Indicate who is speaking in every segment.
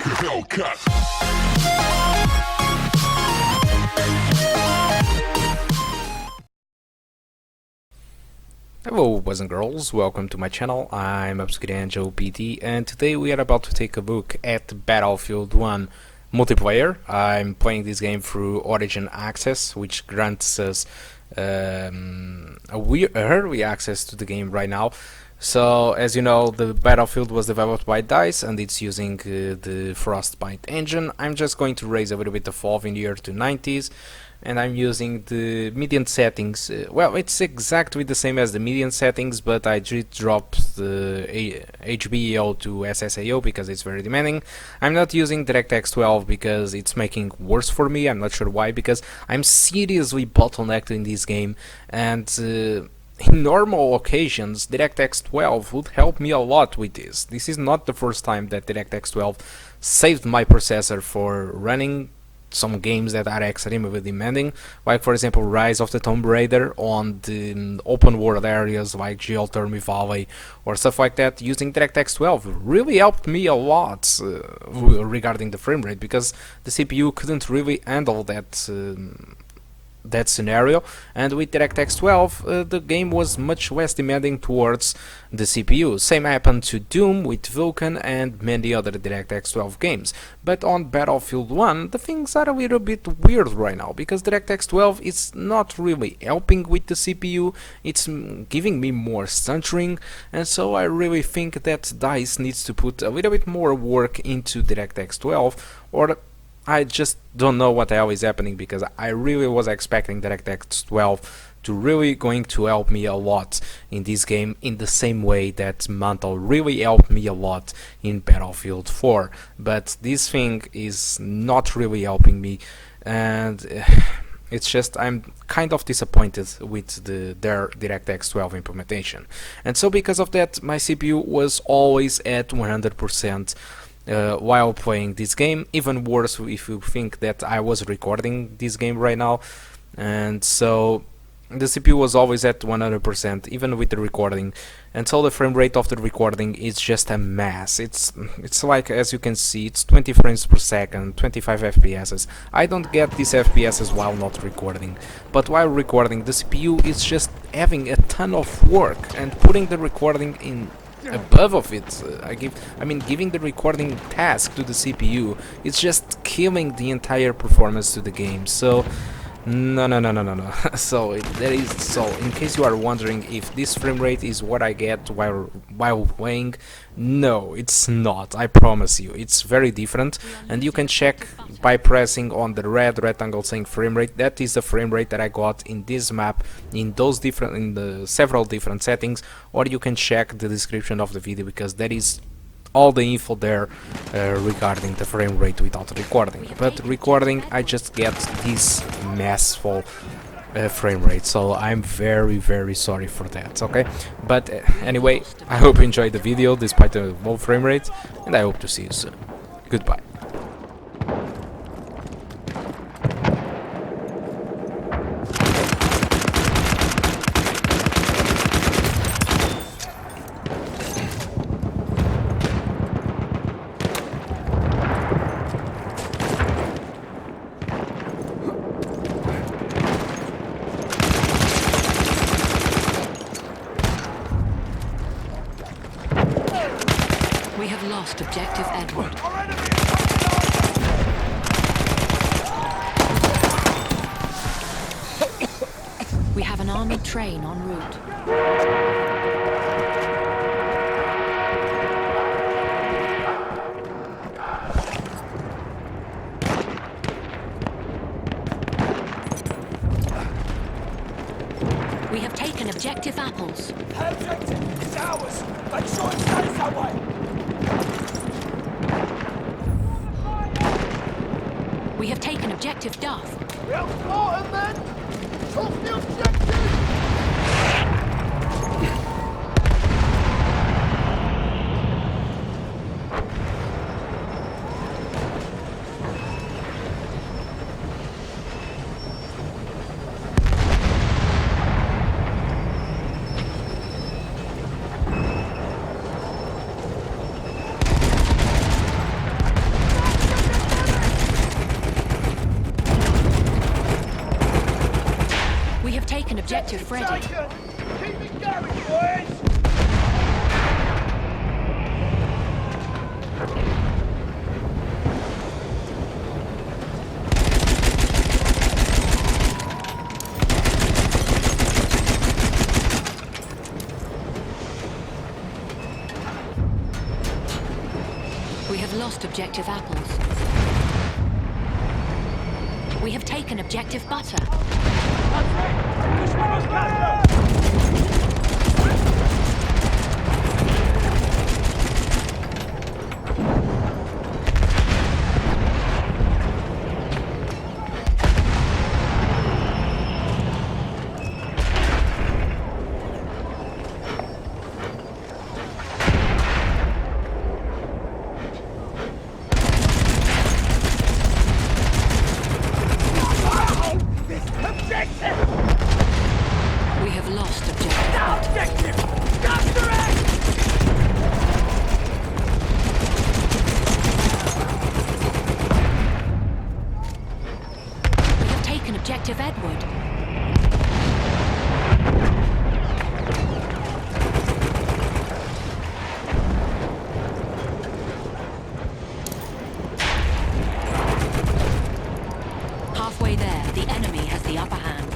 Speaker 1: like a Hellcat.
Speaker 2: Hello boys and girls, welcome to my channel. I'm Upscrangel PT, and today we are about to take a look at Battlefield 1 multiplayer. I'm playing this game through Origin Access, which grants us early access to the game right now. So, as you know, the Battlefield was developed by DICE and it's using the Frostbite engine. I'm just going to raise a little bit of FOV in the earth to 90s, and I'm using the median settings. Well, it's exactly the same as the median settings, but I just dropped the HBAO to SSAO because it's very demanding. I'm not using DirectX 12 because it's making worse for me. I'm not sure why, because I'm seriously bottlenecked in this game, and in normal occasions, DirectX 12 would help me a lot with this. This is not the first time that DirectX 12 saved my processor for running some games that are extremely demanding, like for example Rise of the Tomb Raider on the open world areas like Geothermal Valley or stuff like that. Using DirectX 12 really helped me a lot regarding the frame rate, because the CPU couldn't really handle that scenario, and with DirectX 12 the game was much less demanding towards the CPU. Same happened to Doom with Vulkan and many other DirectX 12 games. But on Battlefield 1 the things are a little bit weird right now, because DirectX 12 is not really helping with the CPU, it's giving me more stuttering, and so I really think that DICE needs to put a little bit more work into DirectX 12, or I just don't know what the hell is happening, because I really was expecting DirectX 12 to really going to help me a lot in this game, in the same way that Mantle really helped me a lot in Battlefield 4. But this thing is not really helping me, and it's just I'm kind of disappointed with their DirectX 12 implementation. And so because of that, my CPU was always at 100%. While playing this game. Even worse if you think that I was recording this game right now, and so the CPU was always at 100% even with the recording, and so the frame rate of the recording is just a mess. It's like, as you can see, it's 20 frames per second, 25 FPS. I don't get these FPS while not recording, but while recording the CPU is just having a ton of work, and putting the recording in above of it, giving the recording task to the CPU, it's just killing the entire performance to the game. So no. So in case you are wondering if this frame rate is what I get while playing, no, it's not. I promise you, it's very different, and you can check by pressing on the red rectangle saying frame rate. That is the frame rate that I got in this map in the several different settings, or you can check the description of the video, because that is all the info there regarding the frame rate without recording. But recording, I just get this messful frame rate, so I'm very sorry for that, okay? But anyway, I hope you enjoyed the video despite the low frame rate, and I hope to see you soon. Goodbye.
Speaker 3: We have lost objective Edward. We have an armored train en route. We have taken objective apples.
Speaker 4: Objective is ours! Make sure it stays that way!
Speaker 3: We have taken objective Duff.
Speaker 4: We'll slaughter men! Off the objective!
Speaker 3: objective Freddy.
Speaker 4: Keep it going, boys!
Speaker 3: We have lost objective apples. We have taken objective butter. We have lost objective butter. We have taken objective Edward. Halfway there, the enemy has the upper hand.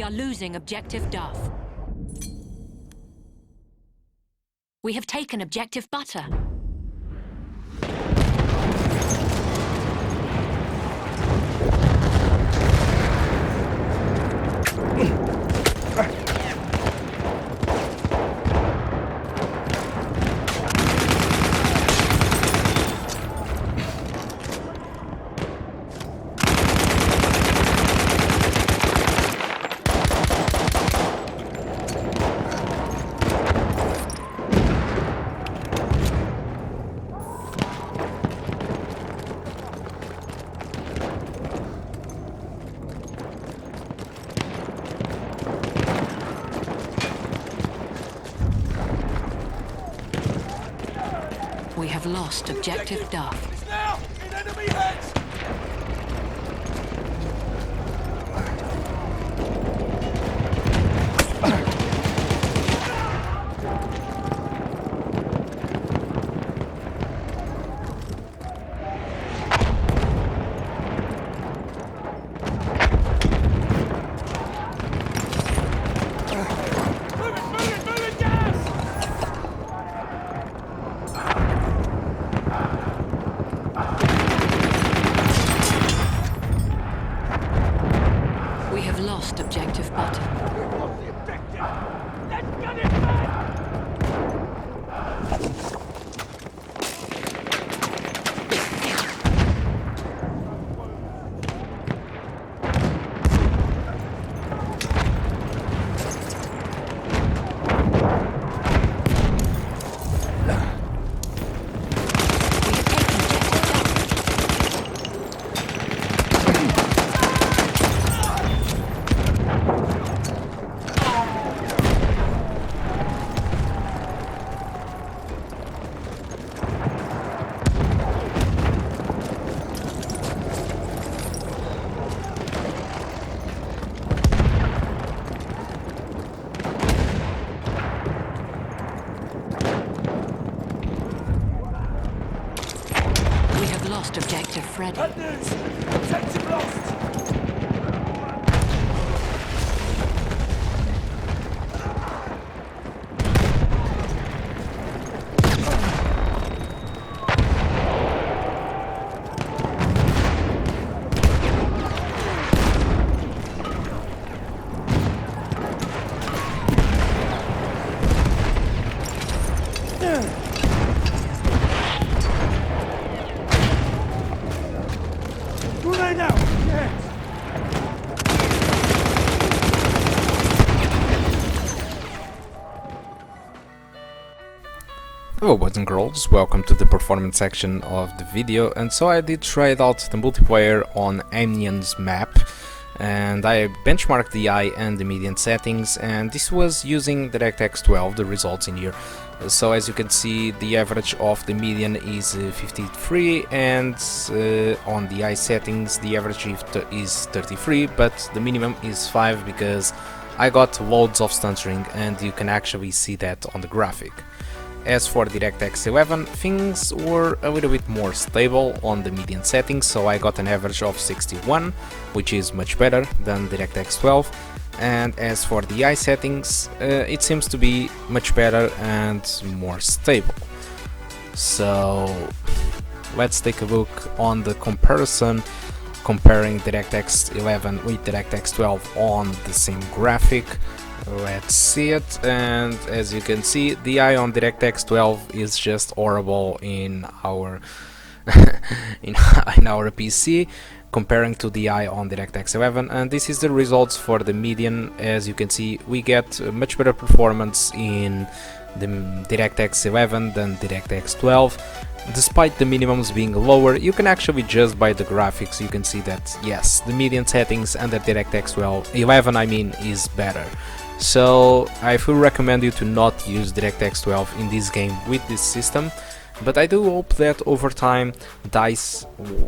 Speaker 3: are losing objective Duff. We have taken objective Butter. We have lost objective Duff.
Speaker 4: It's now in enemy hands.
Speaker 3: We have lost objective Butter.
Speaker 4: What's the objective? Let's get it back.
Speaker 3: We have lost objective Freddy.
Speaker 4: Bad news. Objective lost. Grenade out. Yes.
Speaker 2: Hello boys and girls, welcome to the performance section of the video. And so I did try out the multiplayer on Amnion's map, and I benchmarked the high and the median settings, and this was using DirectX 12, the results in here. So as you can see, the average of the median is 53, and on the high settings the average is 33, but the minimum is 5 because I got loads of stuttering, and you can actually see that on the graphic. As for DirectX 11, things were a little bit more stable on the median settings, so I got an average of 61, which is much better than DirectX 12. And as for the high settings, it seems to be much better and more stable. So let's take a look on the comparison, comparing DirectX 11 with DirectX 12 on the same graphic. Let's see it, and as you can see, the eye on DirectX 12 is just horrible in our in our PC, comparing to the eye on DirectX 11. And this is the results for the median. As you can see, we get much better performance in the DirectX 11 than DirectX 12. Despite the minimums being lower, you can actually just by the graphics you can see that yes, the median settings under DirectX 11 I mean is better. So I will recommend you to not use DirectX 12 in this game with this system, but I do hope that over time DICE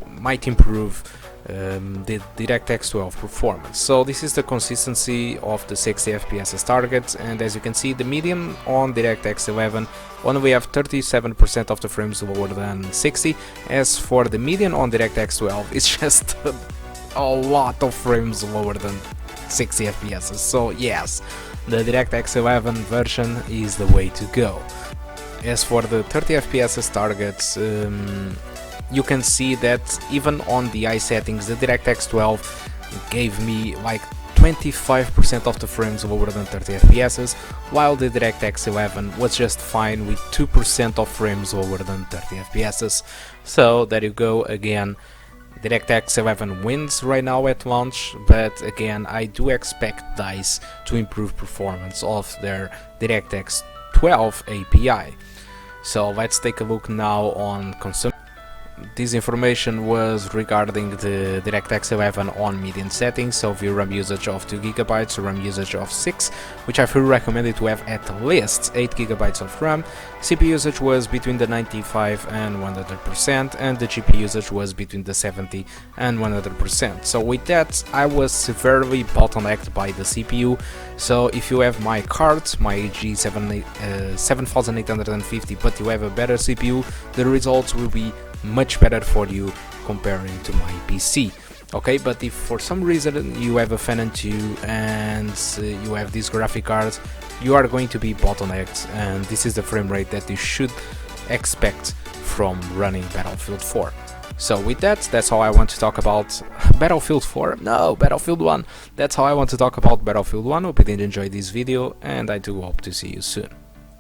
Speaker 2: might improve the DirectX 12 performance. So this is the consistency of the 60 FPS as target, and as you can see, the median on DirectX 11 only have 37% of the frames lower than 60. As for the median on DirectX 12, it's just a lot of frames lower than 60 FPS. So yes, the DirectX 11 version is the way to go. As for the 30 FPS targets, you can see that even on the high settings, the DirectX 12 gave me like 25% of the frames lower than 30 FPS, while the DirectX 11 was just fine with 2% of frames lower than 30 FPS. So there you go again. DirectX 11 wins right now at launch, but again I do expect DICE to improve performance of their DirectX 12 API. So let's take a look now on consumption. This information was regarding the DirectX 11 on median settings, so VRAM usage of 2 GB, RAM usage of 6, which I feel recommended to have at least 8 GB of RAM. CPU usage was between the 95 and 100%, and the GPU usage was between the 70 and 100%. So with that, I was severely bottlenecked by the CPU. So if you have my card, my G7850, but you have a better CPU, the results will be much better for you comparing to my PC. Okay, but if for some reason you have a Phenom II and you have this graphic card, you are going to be bottlenecked, and this is the frame rate that you should expect from running Battlefield 4. So with that, that's all I want to talk about Battlefield 4. No, Battlefield 1. That's how I want to talk about Battlefield 1. Hope you did enjoy this video, and I do hope to see you soon.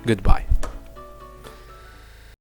Speaker 2: Goodbye.